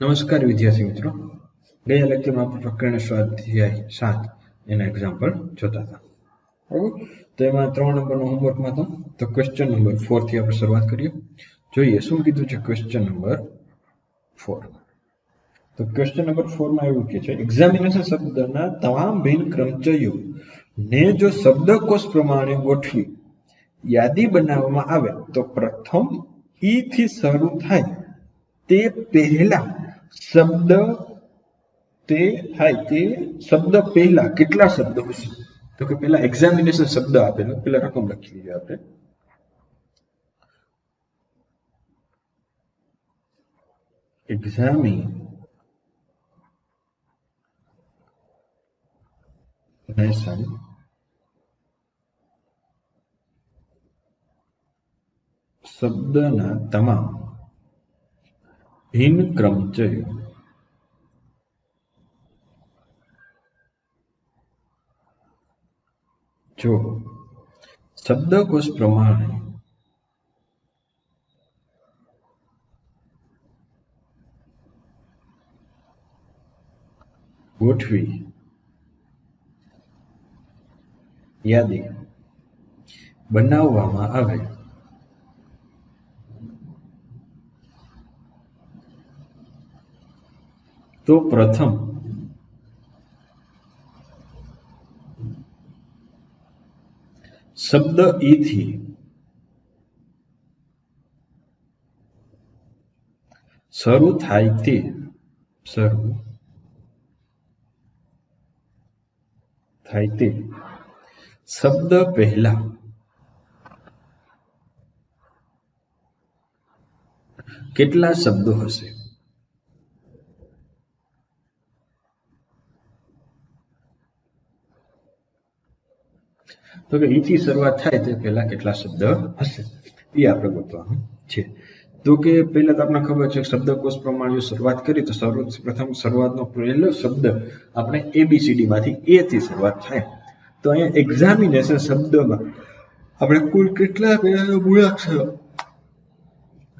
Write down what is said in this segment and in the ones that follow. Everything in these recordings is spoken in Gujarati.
નમસ્કાર વિદ્યાર્થી મિત્રો, ગયા લેક્ચરમાં આપણે પ્રકરણ સ્વાધ્યાય 7 એના એક્ઝામ્પલ જોતા હતા. બરાબર, તો એમાં 3 નંબરનો હોમવર્કમાં હતો. તો ક્વેશ્ચન નંબર 4 થી આપણે શરૂઆત કરીએ. જોઈએ શું કીધું છે ક્વેશ્ચન નંબર 4. તો ક્વેશ્ચન નંબર 4 માં એવું કહે છે, એક્ઝામિનેશન શબ્દના તમામ ભિન્ન ક્રમચયો ને જો શબ્દકોશ પ્રમાણે ગોઠવી યાદી બનાવવામાં આવે તો પ્રથમ ઈ થી શરૂ થાય તે પહેલા શબ્દ પહેલા કેટલા શબ્દો હશે? તો કે પહેલા એક્ઝામિનેશન શબ્દ આપેલો, પહેલા રકમ લખી લીધી આપણે. એક્ઝામિનેશન શબ્દના તમામ ભિન્ન ક્રમચયો જો શબ્દકોશ પ્રમાણે ગોઠવી યાદી બનાવવામાં આવે તો પ્રથમ શબ્દ ઈ થી શરૂ થાય તે શબ્દ પહેલા કેટલા શબ્દો હશે? તો કે ઈ થી શરૂઆત થાય તે પહેલા કેટલા શબ્દ હશે એ આપણે ગોતવાનું છે. તો કે પહેલા તો આપણને ખબર છે શબ્દકોશ પ્રમાણે શરૂઆત કરી તો પ્રથમ શરૂઆતનો પહેલો શબ્દ આપણે ABCD માંથી A થી શરૂઆત થાય. તો અહીંયા એક્ઝામિનેશન શબ્દમાં આપણે કુલ કેટલા મૂળાક્ષરો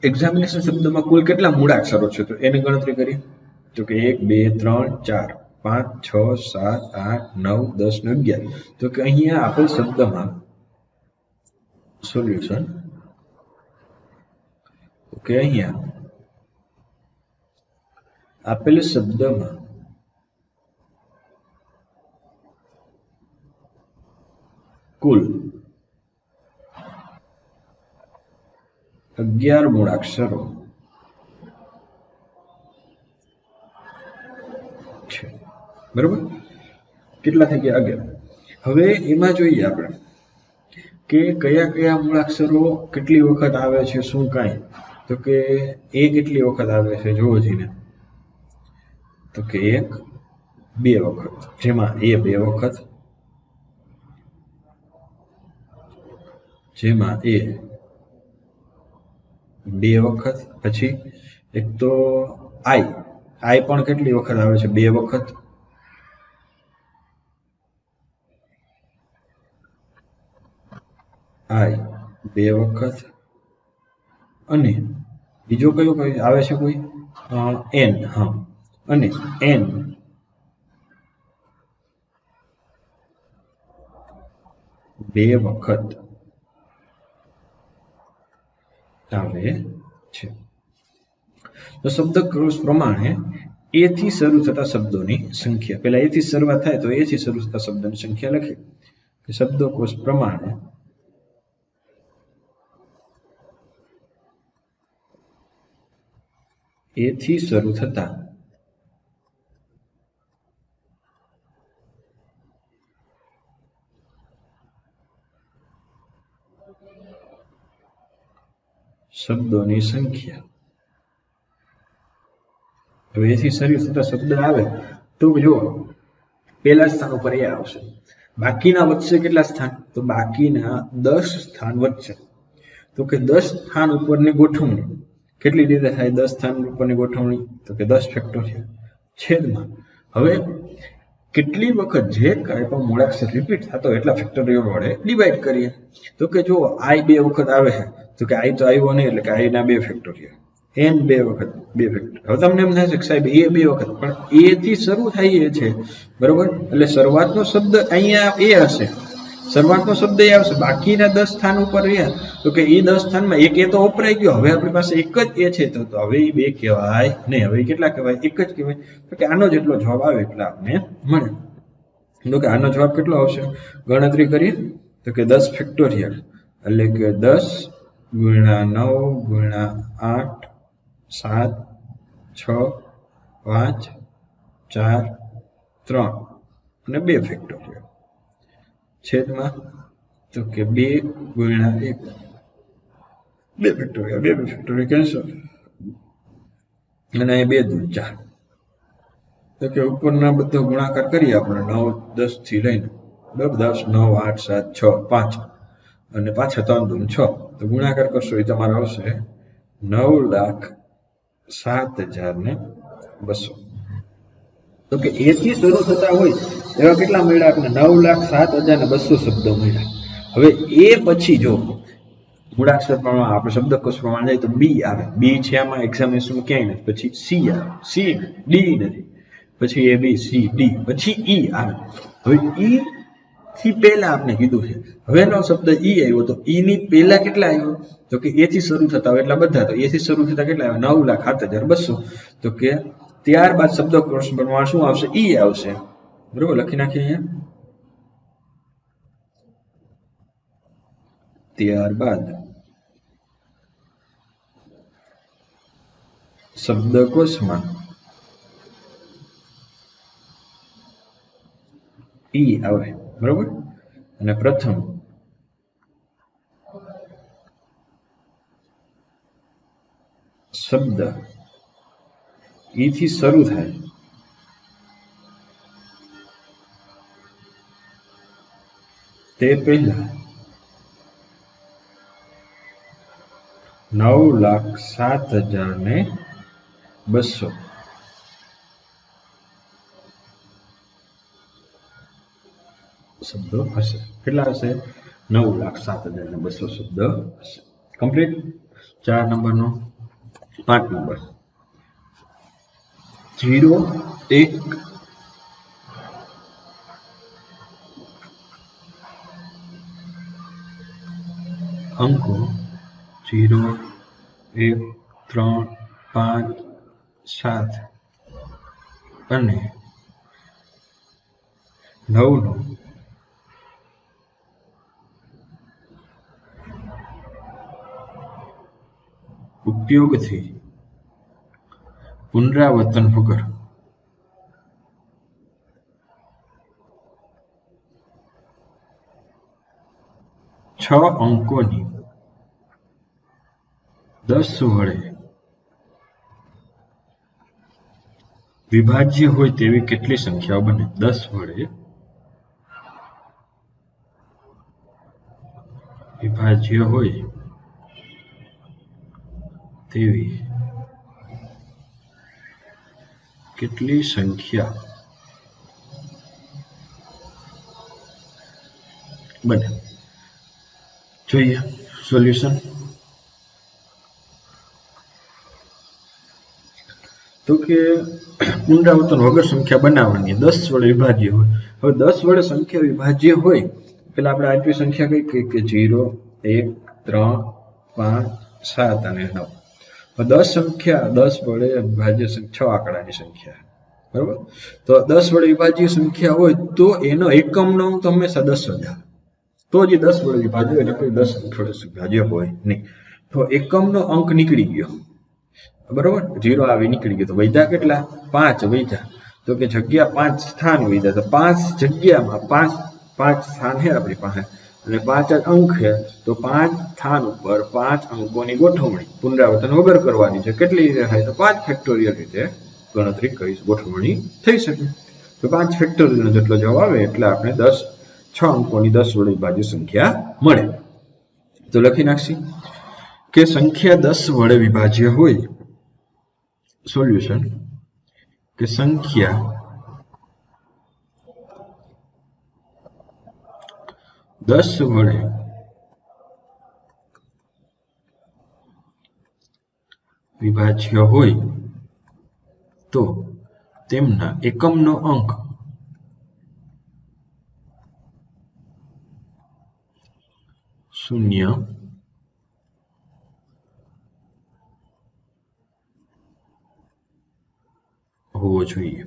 એક્ઝામિનેશન શબ્દમાં કુલ કેટલા મૂળાક્ષરો છે તો એની ગણતરી કરીએ. તો કે 1 2 3 4 5 6 7 8 9 10 ને 11. તો કે અહીંયા આપેલ શબ્દમાં સોલ્યુશન ઓકે અહીંયા આપેલ શબ્દમાં કુલ 11 મૂળાક્ષરો છે. બરોબર, કેટલા થઈ ગયા? 11. હવે એમાં જોઈએ આપણે કે કયા કયા મૂળાક્ષરો કેટલી વખત આવે છે, શું કાંઈ. તો કે એ કેટલી વખત આવે છે જોવો જઈને. તો કે 1 2 વખત, જેમાં એ 2 વખત, જેમાં એ 2 વખત, પછી એક તો આઈ પણ કેટલી વખત આવે છે? 2 વખત, આઈ 2 વખત, અને બીજો કયો આવે છે કોઈ? એન. હા, અને એન 2 વખત આવે છે. તો શબ્દકોશ પ્રમાણે એ થી શરૂ થતા શબ્દોની સંખ્યા, પહેલા એ થી શરૂઆત થાય તો એ થી શરૂ થતા શબ્દોની સંખ્યા લખી. શબ્દકોશ પ્રમાણે એ થી શરૂ થતા શબ્દોની સંખ્યા. હવે એથી શરૂ થતા શબ્દ આવે તો જો પહેલા સ્થાન ઉપર એ આવશે. બાકીના વધશે કેટલા સ્થાન? તો બાકીના 10 સ્થાન વધશે. તો કે 10 સ્થાન ઉપરની ગોઠવણી કેટલી રીતે થાય? 10 સ્થાન ઉપરની ગોઠવણી તો કે 10 ફેક્ટોરિયલ છેદમાં. હવે કેટલી વખત જે કાંઈ પણ મૂળાક્ષર રિપીટ થતો એટલા ફેક્ટોરિયલ વડે ડિવાઈડ કરીએ. તો કે જો આઈ 2 વખત આવે છે તો કે આઈ તો આવ્યો નહીં એટલે કે આઈ ના 2 ફેક્ટોરિયલ, n 2 વખત 2 ફેક્ટર. હવે તમને એમ થાય છે કે સાહેબ a 2 વખત, પણ a થી શરૂ થાય એ છે, બરોબર? એટલે શરૂઆતનો શબ્દ અહીંયા a હશે, શરૂઆતનો શબ્દ એ આવશે, બાકીના 10 સ્થાન ઉપર રહ્યા તો કે એ 10 સ્થાનમાં એક એ તો વપરાઈ ગયો, હવે આપણી પાસે એક જ એ છે, તો હવે એ 2 કહેવાય નહીં, હવે કેટલા કહેવાય? એક જ કહેવાય. તો કે આનો જેટલો જવાબ આવે એટલા આપણને મળે. તો કે આનો જવાબ કેટલો આવશે? ગણતરી કરીએ તો કે 10 ફેક્ટોરિયલ એટલે કે 10 ગુણ્યા 9 ગુણ્યા 8 7 6 5 4 3 અને 2 ફેક્ટોરિયલ છેદમાં તો કે 2 ગુણ્યા 1 2 ફેક્ટોરિયલ 2 ફેક્ટોરિયલ કેન્સલ અને 2 દૂ 4. તો કે ઉપરના બધો ગુણાકાર કરીએ આપણે 9 10 થી લઈને બરાબર 10 9 8 7 6 5 અને પાછા 3 દૂ 6, તો ગુણાકાર કરશો એ તમારો આવશે 9,07,200. તો કે એ થી શરૂ થતા હોય એવા કેટલા મળ્યા આપણે? 9,07,200 શબ્દો મળ્યા. હવે એ પછી જો મૂળાક્ષર પ્રમાણે આપણે શબ્દકોશ પ્રમાણે જાય તો બી આવે, બી છે આમાં એક્ઝામિનેશન ક્યાંય નથી, પછી સી આવે, સી ડી નથી, પછી એ બી સી ડી, પછી ઈ આવે. હવે ઈ થી પહેલા આપણે કીધું છે, હવેનો શબ્દ ઈ આવ્યો તો ઈ ની પહેલા કેટલા આવ્યો? તો કે એ થી શરૂ થતા હોય એટલા બધા, તો એ થી શરૂ થતા કેટલા આવ્યા? 9,07,200. તો કે ત્યારબાદ શબ્દકોશ પ્રમાણે શું આવશે? ઈ આવશે, બરોબર? લખી નાખીએ અહીંયા. ત્યારબાદ શબ્દકોશમાં ઈ આવે, બરોબર? અને પ્રથમ શબ્દ ઈ થી શરૂ થાય તે પહેલા 9,07,200 શબ્દો હશે. કેટલા હશે? 9,07,200 શબ્દ હશે. કમ્પ્લીટ. 4 નંબરનો. 5 નંબર 0 1 અંકો 0 1 3 5 7 અને 9 નો ઉપયોગથી પુનરાવર્તન વગર 6 અંકોની 10 વડે વિભાજ્ય હોય તેવી કેટલી સંખ્યાઓ બને? 10 વડે વિભાજ્ય હોય તેવી કેટલી સંખ્યા બને? જોઈએ સોલ્યુશન. તો કે પુનરાવર્તન વગર સંખ્યા બનાવવાની 10 વડે વિભાજ્ય હોય. હવે 10 વડે સંખ્યા વિભાજ્ય હોય પેલા આપણે આટલી સંખ્યા કઈ કે 0 1 3 5 7 અને 9. 10 સંખ્યા 10 વડે વિભાજ્ય 6 આંકડાની સંખ્યા, બરોબર? તો 10 વડે વિભાજ્ય સંખ્યા હોય તો એનો એકમનો અંક હંમેશા 10 જ આવે, તો જે 10 વડે વિભાજ્ય હોય, કોઈ 10 વડે વિભાજ્ય હોય નહીં. તો એકમનો અંક નીકળી ગયો, બરોબર? 0 આવી નીકળી ગયો, તો વૈધા કેટલા? 5 વૈધા. તો કે જગ્યા 5 સ્થાન વૈધા, તો 5 જગ્યામાં 5 સ્થાન છે આપણી પાસે અને 5 જ અંક છે, તો 5 સ્થાન ઉપર 5 અંકોની ગોઠવણી પુનરાવર્તન વગર કરવાની છે. કેટલી રીતે થાય? તો 5 ફેક્ટોરિયલ રીતે ગણતરી કરી ગોઠવણી થઈ શકે. તો 5 ફેક્ટોરિયલનો જેટલો જવાબ આવે એટલે આપણે 6 અંકોની 10 વડે વિભાજ્ય સંખ્યા મળે. તો લખી નાખશી કે સંખ્યા 10 વડે વિભાજ્ય હોય. સોલ્યુશન કે સંખ્યા 10 વડે વિભાજ્ય હોય તો તેમના એકમનો અંક શૂન્ય હોવો જોઈએ.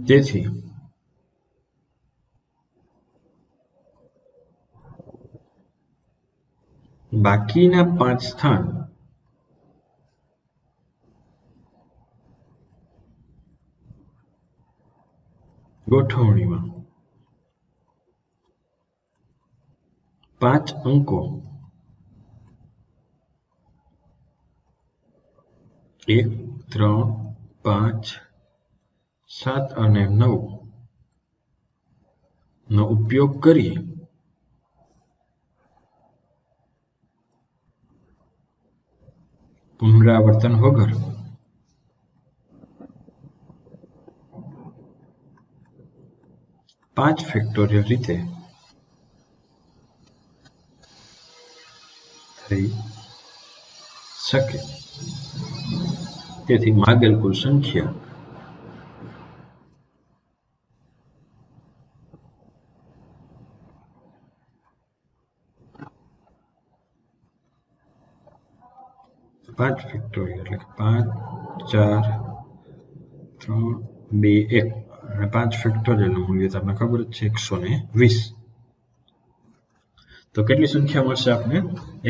તેથી બાકીના 5 સ્થાન ગોઠવણીમાં 5 અંકો 1, 3, 5, 7 અને 9 નો ઉપયોગ કરી પુનરાવર્તન વગર 5 ફેક્ટોરિયલ રીતે થઈ શકે. તેથી માગેલ કુલ સંખ્યા પાંચ ફેક્ટોરિયલ એટલે 5, 4, 3, 2, 1 અને 5 ફેક્ટોરિયલનું મૂલ્ય તમને ખબર જ છે 120. તો કેટલી સંખ્યા મળશે આપણે?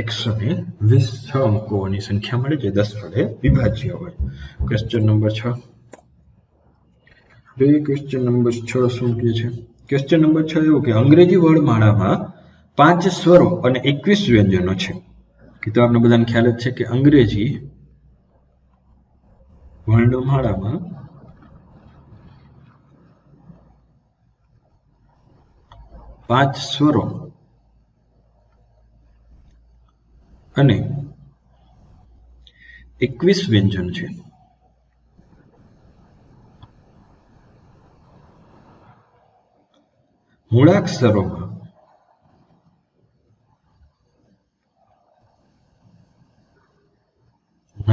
120 અંકોની સંખ્યા મળે જે 10 વડે વિભાજ્ય હોય. ક્વેશ્ચન નંબર 6 જોઈએ. ક્વેશ્ચન નંબર 6 શું કહે છે? ક્વેશ્ચન નંબર 6 એવું કે અંગ્રેજી વર્ણમાળામાં 5 સ્વરો અને 21 વ્યંજનો છે. તો આપણે બધાને ખ્યાલ જ છે કે અંગ્રેજી વર્ણમાળામાં 5 સ્વરો અને 21 વ્યંજન છે. મૂળાક્ષરોમાં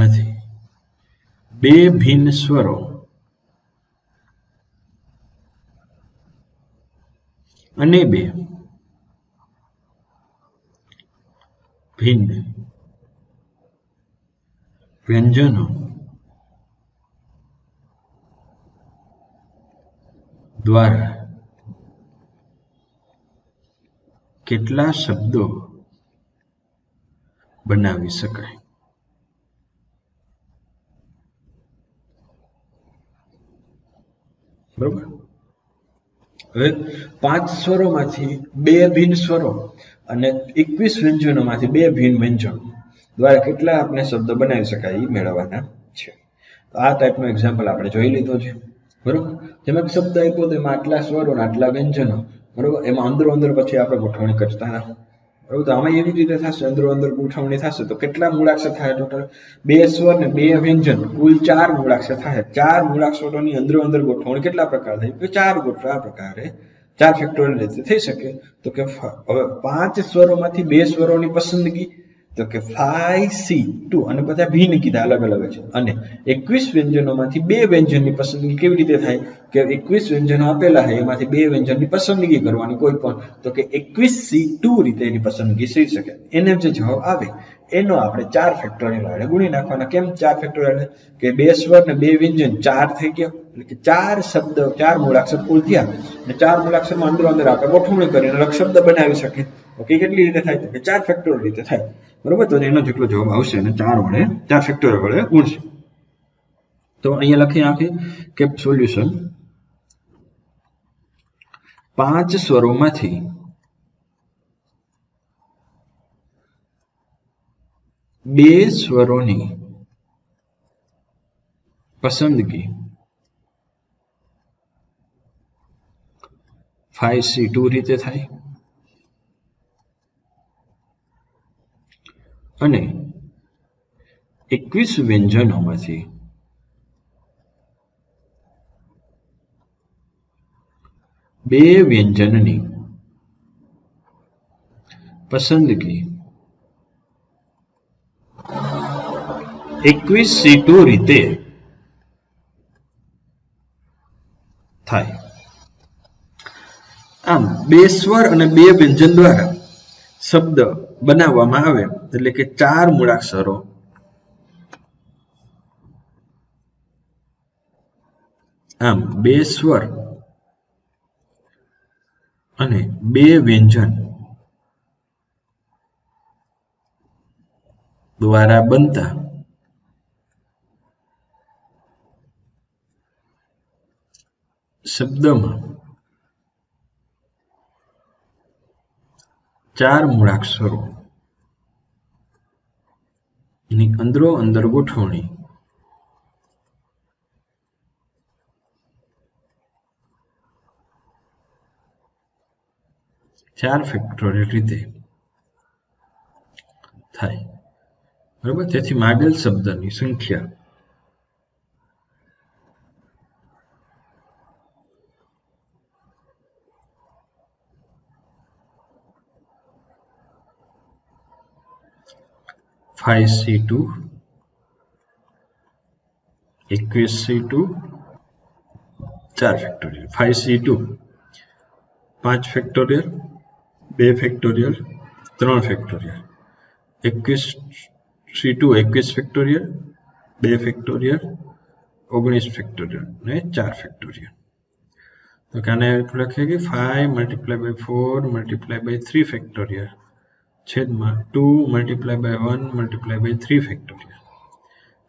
નથી. 2 ભિન્ન સ્વરો અને 2 ભિન્ન વ્યંજનો દ્વારા કેટલા શબ્દો બનાવી શકાય? બરોબર. હવે 5 સ્વરોમાંથી 2 ભિન્ન સ્વરો અને 21 વ્યંજનોમાંથી 2 ભિન્ન વ્યંજનો દ્વારા કેટલા આપણે શબ્દ બનાવી શકાય એ મેળવવાના છે. તો આ ટાઈપનો એક્ઝામ્પલ આપણે જોઈ લીધો છે. બરોબર. જેમાં શબ્દ આપ્યો તો એમાં આટલા સ્વરો અને આટલા વ્યંજનો, બરોબર, એમાં અંદરો અંદર પછી આપણે ગોઠવણી કરતા હતા. બરોબર. તો આમાં એવી રીતે થશે, અંદરો અંદર ગોઠવણી થશે તો કેટલા મૂળાક્ષર થાય? ટોટલ 2 સ્વર ને 2 વ્યંજન, કુલ 4 મૂળાક્ષર થાય. 4 મૂળાક્ષરોની અંદરો અંદર ગોઠવણી કેટલા પ્રકાર થઈ? તો 4 ગોઠવા પ્રકારે 4 ફેક્ટોરિયલ રીતે થઈ શકે. તો કે હવે 5 સ્વરોમાંથી 2 સ્વરોની પસંદગી, તો કે 5C2 અને બધા ભિન્ન કીધા, અલગ અલગ છે. અને 21 વ્યંજનોમાંથી 2 વ્યંજનની પસંદગી કેવી રીતે થાય? કે 21 વ્યંજનો આપેલા છે એમાંથી 2 વ્યંજનની પસંદગી કરવાની કોઈ પણ, તો કે 21C2 રીતે એની પસંદગી થઈ શકે. એને જે જવાબ આવે એનો આપણે 4 ફેક્ટોરિયલ વડે ગુણી નાખવાના. કેમ 4 ફેક્ટોરિયલ? કે 2 સ્વર ને 2 વ્યંજન 4 થઈ ગયા, એટલે કે 4 શબ્દ, 4 મૂળાક્ષર કુલ થયા અને 4 મૂળાક્ષરમાં અંદરો અંદર આપણે ગોઠવણી કરીને શબ્દ બનાવી શકીએ. ઓકે, કેટલી રીતે થાય? તો કે 4 ફેક્ટોરિયલ રીતે થાય. બરોબર. તો એનો જેટલો જવાબ આવશે અને 4 ફેક્ટોરિયલ વડે ગુણશે. તો અહીંયા લખી નાખીએ કે સોલ્યુશન 5 સ્વરોમાંથી 2 સ્વરોની પસંદગી 5C2 રીતે થાય અને 21 વ્યંજનોમાંથી 2 વ્યંજનની પસંદગી 21 રીતે થાય। આમ બે સ્વર અને બે વ્યંજન દ્વારા શબ્દ બનાવવામાં આવે એટલે કે 4 મૂળાક્ષરો આમ બે સ્વર અને બે વ્યંજન દ્વારા બનતા શબ્દમાં 4 મૂળાક્ષરો ની અંદરો અંદર ગોઠવણી 4 ફેક્ટોરિયલ રીતે થાય। બરાબર, તેથી માગેલ શબ્દની સંખ્યા 5c2 21c2 4 factorial 5c2 5 factorial 2 factorial 3 factorial 21c2 21 factorial 2 factorial 19 factorial ને 4 ફેક્ટોરિયલ। તો આને લખીએ કે 5 × 4 × 3 ફેક્ટોરિયલ છેદમાં 2 × 1 × 3 ફેક્ટોરિયલ।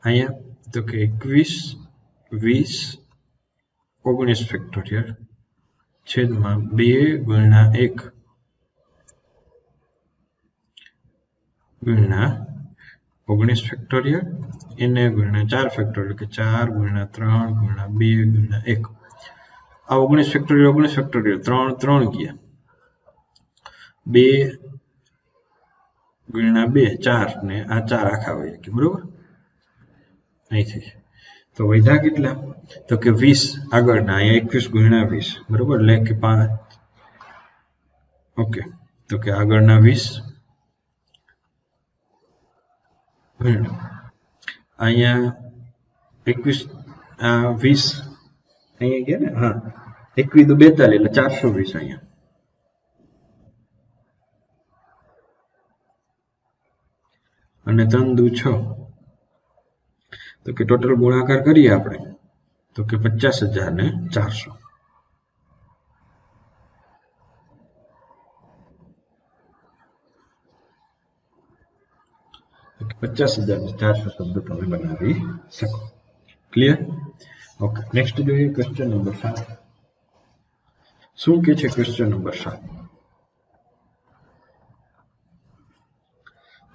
અહીંયા તો કે 21 20 19 ફેક્ટોરિયલ છેદમાં 2 × 1 × 19 ફેક્ટોરિયલ એને × 4 ફેક્ટોરિયલ કે 4 × 3 × 2 × 1 આ 19 ફેક્ટોરિયલ 3 3 ગયા 2 × 2 4 ને આ 4 આખા વયા ગયા બરોબર। અહીંથી તો વધ્યા કેટલા તો કે 20 આગળના અહીંયા 21 × 20 બરોબર એટલે કે 5 ઓકે તો કે આગળના 20 અહીંયા 21 આ 20 અહીંયા ગયા ને હા 21 તો 42 એટલે 420 અહીંયા અને 3 દુ 6 તો કે ટોટલ ગુણાકાર કરીએ આપણે તો કે 50,400 50,400 શબ્દ તમે બનાવી શકો। ક્લિયર ઓકે નેક્સ્ટ જોઈએ ક્વેશ્ચન નંબર 7 શું કે છે ક્વેશ્ચન નંબર 7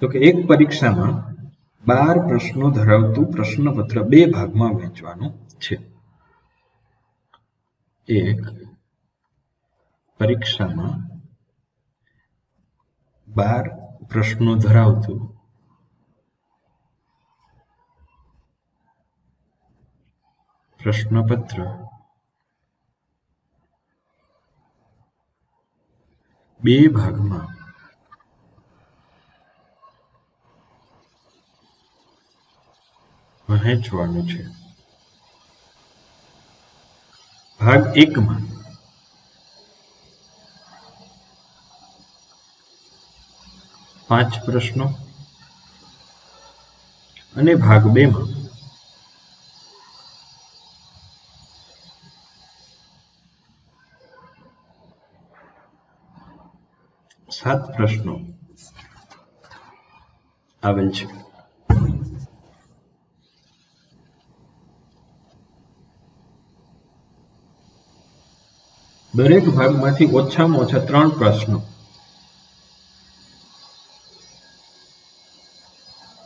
તો કે એક પરીક્ષામાં 12 પ્રશ્નો ધરાવતું પ્રશ્નપત્ર બે ભાગમાં વહેંચવાનું છે। એક પરીક્ષામાં 12 પ્રશ્નો ધરાવતું પ્રશ્નપત્ર બે ભાગમાં વહેંચવાનું છે। ભાગ 1 માં 5 પ્રશ્નો અને ભાગ 2 માં 7 પ્રશ્નો આવેલ છે। દરેક ભાગમાંથી ઓછામાં ઓછા 3 પ્રશ્નો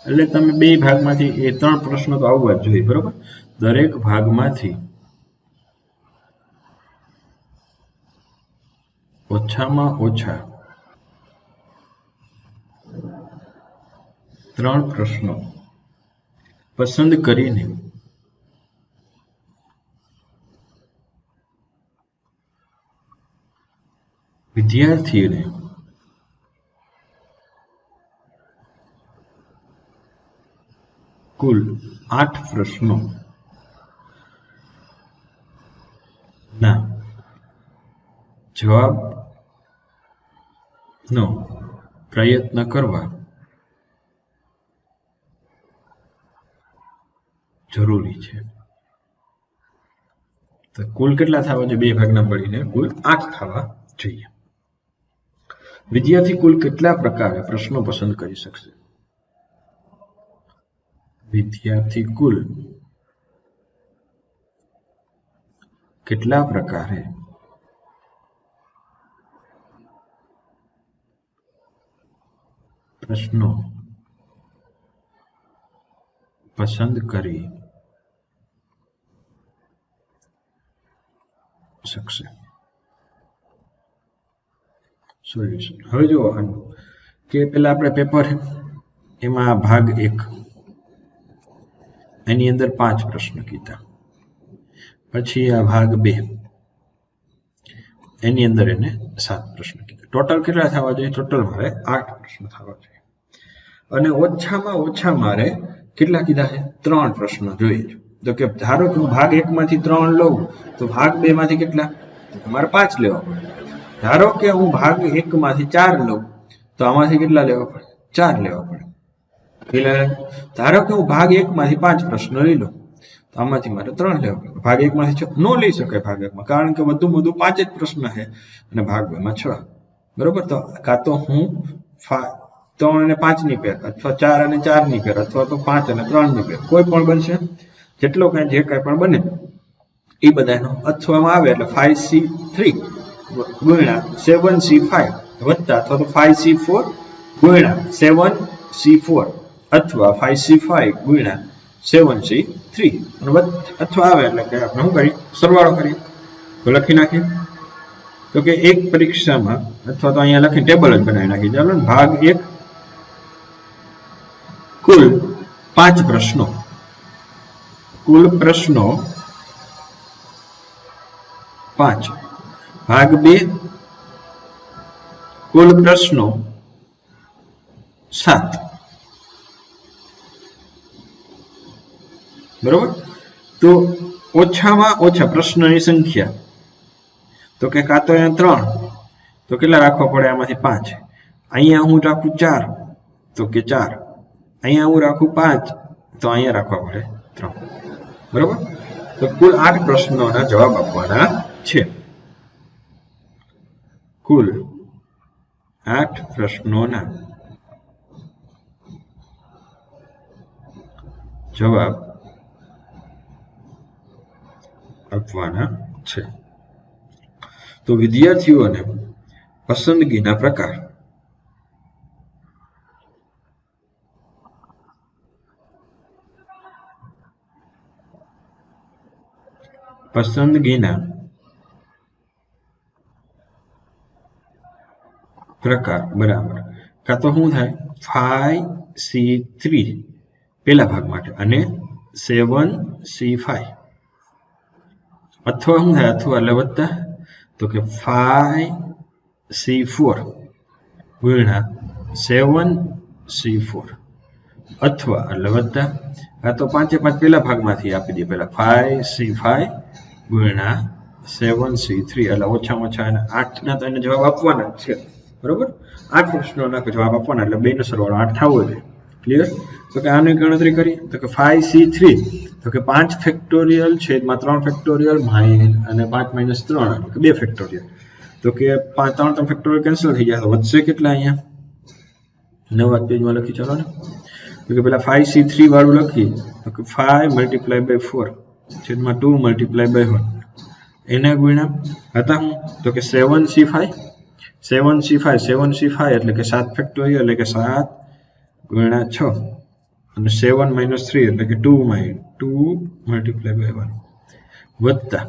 એટલે તમે બે ભાગમાંથી એ 3 પ્રશ્નો તો આવવા જ જોઈએ બરોબર। દરેક ભાગમાંથી ઓછામાં ઓછા 3 પ્રશ્નો પસંદ કરીને વિદ્યાર્થીઓને कुल 8 प्रश्नों ना जवाब नो प्रयत्न करवा जरूरी है। तो कुल केटला थवा जोईए? 2 भागना पड़ीने कुल 8 थवा जोईए। विद्यार्थी कुल केटला प्रकारे प्रश्नों पसंद करी शकशे? विद्यार्थी कुल केटला प्रकारे प्रश्नों पसंद करी શકશે? સોલ્યુશન હવે જો કે પેલા આપણે પેપર એમાં ભાગ 1 એની અંદર 5 પ્રશ્ન કીધા, પછી આ ભાગ 2 એની અંદર એને 7 પ્રશ્ન કીધા। ટોટલ કેટલા થવા જોઈએ? ટોટલ મારે 8 પ્રશ્ન થવા જોઈએ અને ઓછામાં ઓછા મારે કેટલા કીધા છે? 3 પ્રશ્ન જોઈએ। तो कि धारो कि भाग 1 मांथी 3 लઉં तो भाग 2 मांथी केटला? तो मारे 5 लेवा पड़े। धारो कि हूँ भाग 1 मांथी 4 लઉં तो आमांथी केटला लेवा पड़े? 4 लेवा पड़े। એટલે ધારો કે હું ભાગ 1 માંથી 5 પ્રશ્નો લઈ લઉં તો આમાંથી મારે 3 લેવા પડે। ભાગ 1 માંથી 6 નો લઈ શકાય ભાગ 1 માં, કારણ કે વધુ 5 જ પ્રશ્ન છે અને ભાગ 2 માં 6, બરોબર। તો કાં તો હું 3 અને 5 ની પેર અથવા 4 અને 4 ની પેર અથવા તો 5 અને 3 ની પેર કોઈ પણ બનશે, જેટલો કાંઈ જે કાંઈ પણ બને એ બધાનો અથવામાં આવે એટલે 5C3 ગુણ્યા 7C5 વત્તા અથવા તો 5C4 ગુણ્યા 7C4 अथवा 5C5 गुणा 7C3 अथवा आवे એટલે કે આપણે શું કરી સરવાળો કરી તો લખી નાખીએ। તો કે એક પરીક્ષામાં અથવા તો અહીંયા લખી ટેબલ જ બનાવી નાખી। ચાલો ને ભાગ 1 कुल 5 प्रश्नों, कुल प्रश्नों 5। भाग 2 कुल प्रश्नों 7, बराबर। तो ओछामां ओछा प्रश्नोनी संख्या तो के कां तो 3 तो केटला राखवा पड़े? आमांथी 5। अहींया हूँ राखूं 4 तो के 4, अहींया हूँ राखूं 5 तो अहींया राखवा पड़े 3, बराबर। तो कुल 8 प्रश्नोना जवाब आपवाना छे। कुल 8 प्रश्नोना जवाब આપવાના છે। તો વિદ્યાર્થીઓને પસંદગીના પ્રકાર। પસંદગીના પ્રકાર બરાબર કાં તો શું થાય 5C3 પેલા ભાગ માટે અને 7C5 अथवा हूँ है अथवा એટલે વધતા तो કે 5C4 ગુણ્યા 7C4 अथवा એટલે વધતા આ તો 5 5 પેલા ભાગમાંથી આપી દે। પહેલા 5C5 ગુણ્યા 7C3 એટલે ઓછામાં ઓછા 8 ના તો એને જવાબ આપવાના જ છે, બરોબર। 8 પ્રશ્નોના જવાબ આપવાના એટલે બેનો સરવાળો 8 થવો જોઈએ। ક્લિયર? तो કે આની ગણતરી કરી તો કે 5C3 तो कि 5 ફેક્ટોરિયલ છેદમાં 3 ફેક્ટોરિયલ અને 5 - 3 એટલે કે 2 ફેક્ટોરિયલ। તો કે 3 ફેક્ટોરિયલ કેન્સલ થઈ જાય તો વધશે કેટલા? અહીંયા નવા પેજમાં લખી ચાલો ને। તો કે પેલા 5C3 વાળું લખી તો કે 5 × 4 છેદમાં 2 × 1 એને ગુણ્યા હતા હું તો કે 7C5 એટલે કે 7 ફેક્ટોરિયલ એટલે કે 7 ગુણ્યા 6 અને 7 - 3 એટલે કે 2 × 1 વત્તા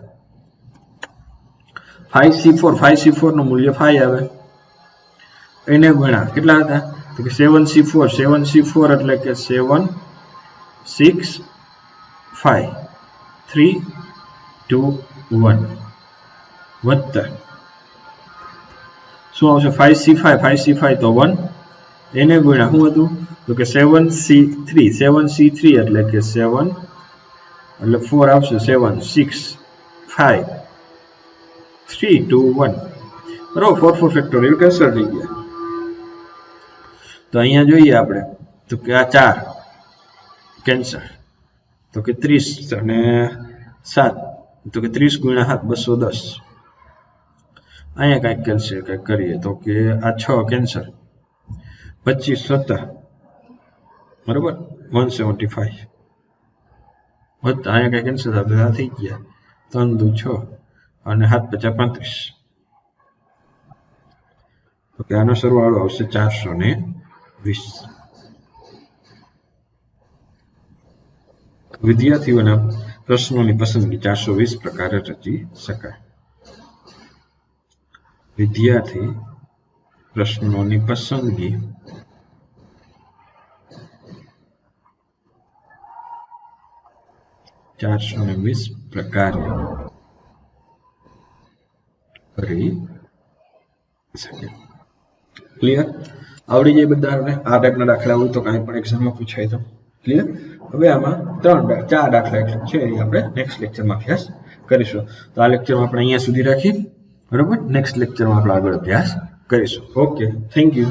5C4 નું મૂલ્ય 5 આવે એને ગુણ્યા કેટલા હતા તો કે 7C4 એટલે કે 7 6 5 3 2 1 વત્તા શું આવશે 5C5 તો 1 એને ગુણ્યા શું હતું તો કે 7c3 એટલે કે 7 એટલે 4 આવશે 7 6 5 3 2 1 બરોબર 4 4 ફેક્ટોરિયલ કેન્સલ થઈ ગયા તો અહીંયા જોઈએ આપણે તો કે આ 4 કેન્સલ તો કે 30 અને 7 તો કે 30 ગુણ્યા 7 210 અહીંયા કંઈક કેન્સલ કંઈક કરીએ તો કે આ 6 કેન્સલ 25 17 બરોબર 175 વત્તા અહીંયા કંઈ કેન્સલ થતા થઈ ગયા 3 2 6 અને 7 50 35 તો કે આનો સરવાળો આવશે 420 વિદ્યાર્થીઓના પ્રશ્નોની પસંદગી 420 પ્રકારે રચી શકાય વિદ્યાર્થી પ્રશ્નોની પસંદગી 420 પ્રકારે કરી શકે ક્લિયર આવડી જાય બધાને આ ટાઈપના દાખલા હોય તો કાંઈ પણ એક્ઝામમાં પૂછાય તો ક્લિયર હવે આમાં 4 દાખલા છે એ આપણે નેક્સ્ટ લેક્ચરમાં અભ્યાસ કરીશું તો આ લેક્ચરમાં આપણે અહીંયા સુધી રાખીએ બરોબર નેક્સ્ટ લેક્ચરમાં આપણે આગળ અભ્યાસ કરીશું ઓકે થેન્ક યુ